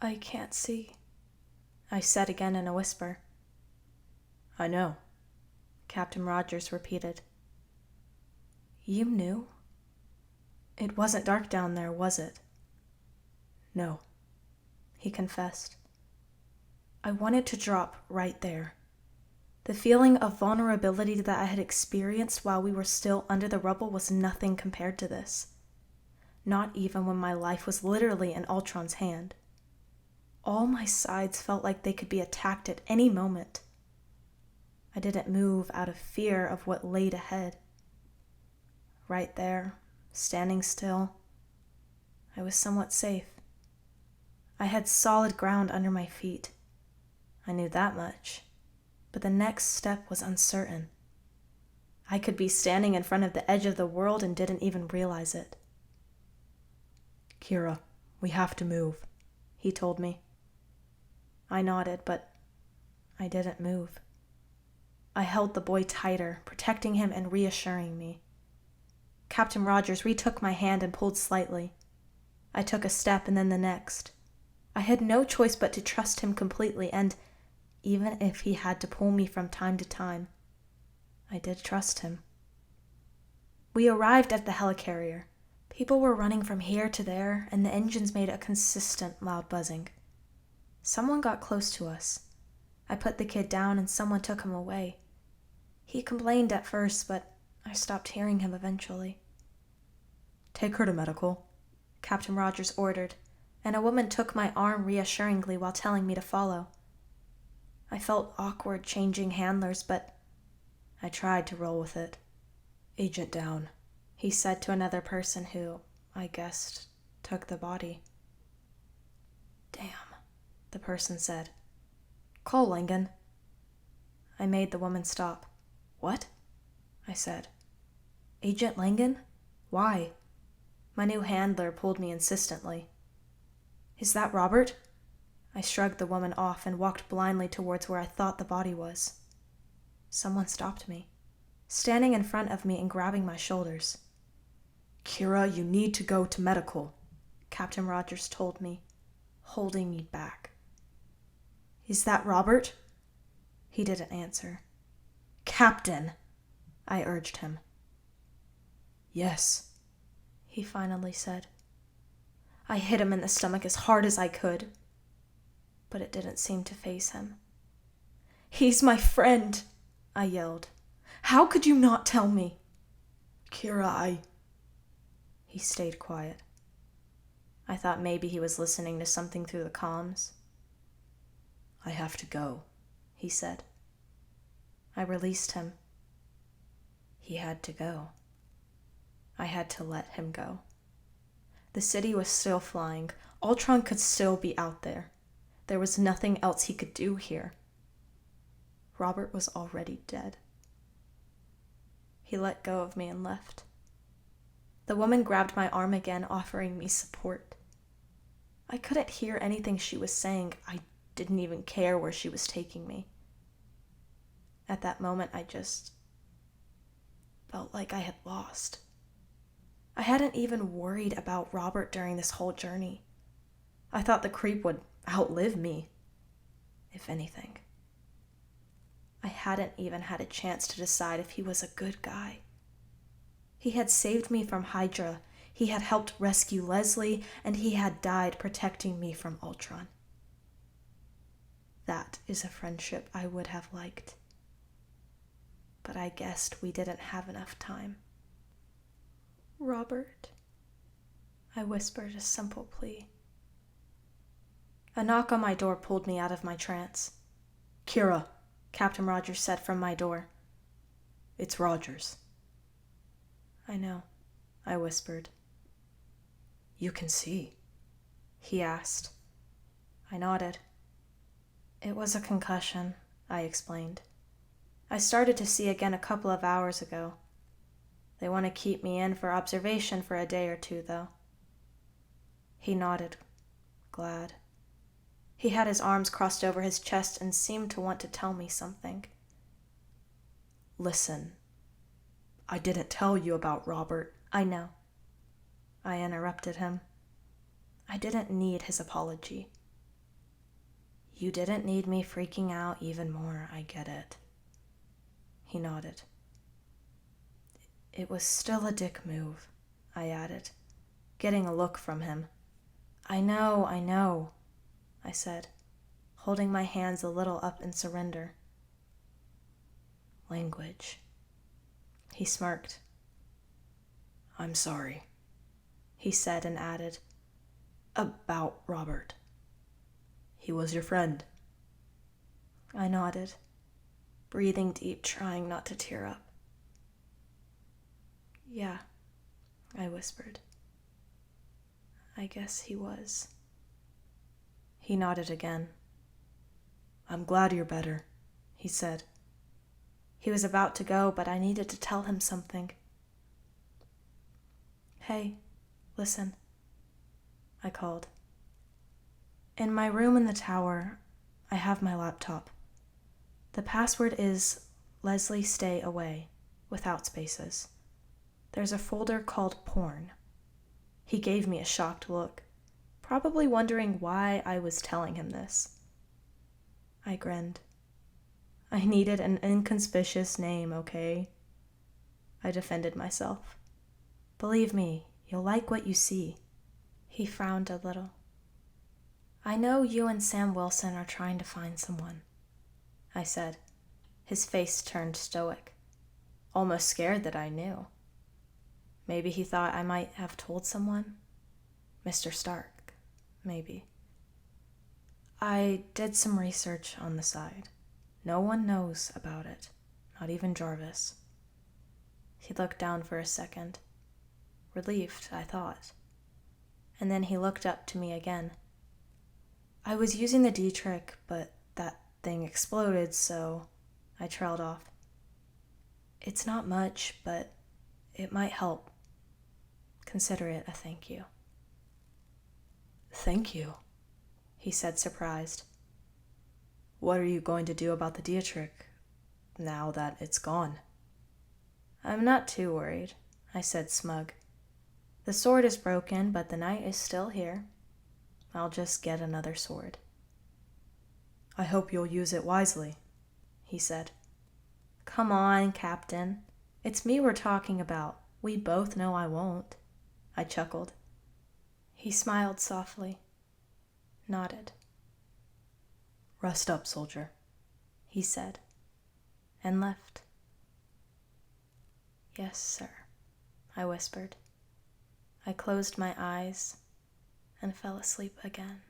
I can't see, I said again in a whisper. I know, Captain Rogers repeated. You knew? It wasn't dark down there, was it? No, he confessed. I wanted to drop right there. The feeling of vulnerability that I had experienced while we were still under the rubble was nothing compared to this. Not even when my life was literally in Ultron's hand. All my sides felt like they could be attacked at any moment. I didn't move out of fear of what laid ahead. Right there, standing still, I was somewhat safe. I had solid ground under my feet. I knew that much, but the next step was uncertain. I could be standing in front of the edge of the world and didn't even realize it. Kira, we have to move, he told me. I nodded, but I didn't move. I held the boy tighter, protecting him and reassuring me. Captain Rogers retook my hand and pulled slightly. I took a step and then the next. I had no choice but to trust him completely, and even if he had to pull me from time to time, I did trust him. We arrived at the helicarrier. People were running from here to there, and the engines made a consistent loud buzzing. Someone got close to us. I put the kid down and someone took him away. He complained at first, but I stopped hearing him eventually. Take her to medical, Captain Rogers ordered, and a woman took my arm reassuringly while telling me to follow. I felt awkward changing handlers, but I tried to roll with it. Agent down, he said to another person who, I guessed, took the body. Damn, the person said. Call Langan. I made the woman stop. What? I said. Agent Langan? Why? My new handler pulled me insistently. Is that Robert? I shrugged the woman off and walked blindly towards where I thought the body was. Someone stopped me, standing in front of me and grabbing my shoulders. Kira, you need to go to medical, Captain Rogers told me, holding me back. Is that Robert? He didn't answer. Captain, I urged him. Yes, he finally said. I hit him in the stomach as hard as I could, but it didn't seem to faze him. He's my friend, I yelled. How could you not tell me? Kira, He stayed quiet. I thought maybe he was listening to something through the comms. I have to go, he said. I released him. He had to go. I had to let him go. The city was still flying. Ultron could still be out there. There was nothing else he could do here. Robert was already dead. He let go of me and left. The woman grabbed my arm again, offering me support. I couldn't hear anything she was saying. I didn't even care where she was taking me. At that moment, I just felt like I had lost. I hadn't even worried about Robert during this whole journey. I thought the creep would outlive me, if anything. I hadn't even had a chance to decide if he was a good guy. He had saved me from Hydra, he had helped rescue Leslie, and he had died protecting me from Ultron. That is a friendship I would have liked. But I guessed we didn't have enough time. Robert, I whispered a simple plea. A knock on my door pulled me out of my trance. Kira, Captain Rogers said from my door. It's Rogers. I know, I whispered. You can see, he asked. I nodded. It was a concussion, I explained. I started to see again a couple of hours ago. They want to keep me in for observation for a day or two, though. He nodded, glad. He had his arms crossed over his chest and seemed to want to tell me something. Listen, I didn't tell you about Robert. I know. I interrupted him. I didn't need his apology. You didn't need me freaking out even more, I get it. He nodded. It was still a dick move, I added, getting a look from him. I know, I said, holding my hands a little up in surrender. Language. He smirked. I'm sorry, he said and added, about Robert. He was your friend. I nodded, breathing deep, trying not to tear up. Yeah, I whispered. I guess he was. He nodded again. I'm glad you're better, he said. He was about to go, but I needed to tell him something. Hey, listen, I called. In my room in the tower, I have my laptop. The password is Leslie Stay Away, without spaces. There's a folder called Porn. He gave me a shocked look, probably wondering why I was telling him this. I grinned. I needed an inconspicuous name, okay? I defended myself. Believe me, you'll like what you see. He frowned a little. I know you and Sam Wilson are trying to find someone, I said. His face turned stoic, almost scared that I knew. Maybe he thought I might have told someone? Mr. Stark, maybe. I did some research on the side. No one knows about it, not even Jarvis. He looked down for a second. Relieved, I thought. And then he looked up to me again. I was using the D trick, but that thing exploded, so I trailed off. It's not much, but it might help. Consider it a thank you. Thank you, he said, surprised. What are you going to do about the D trick now that it's gone? I'm not too worried, I said, smug. The sword is broken, but the knight is still here. I'll just get another sword. I hope you'll use it wisely, he said. Come on, Captain. It's me we're talking about. We both know I won't. I chuckled. He smiled softly, nodded. Rest up, soldier, he said, and left. Yes, sir, I whispered. I closed my eyes and fell asleep again.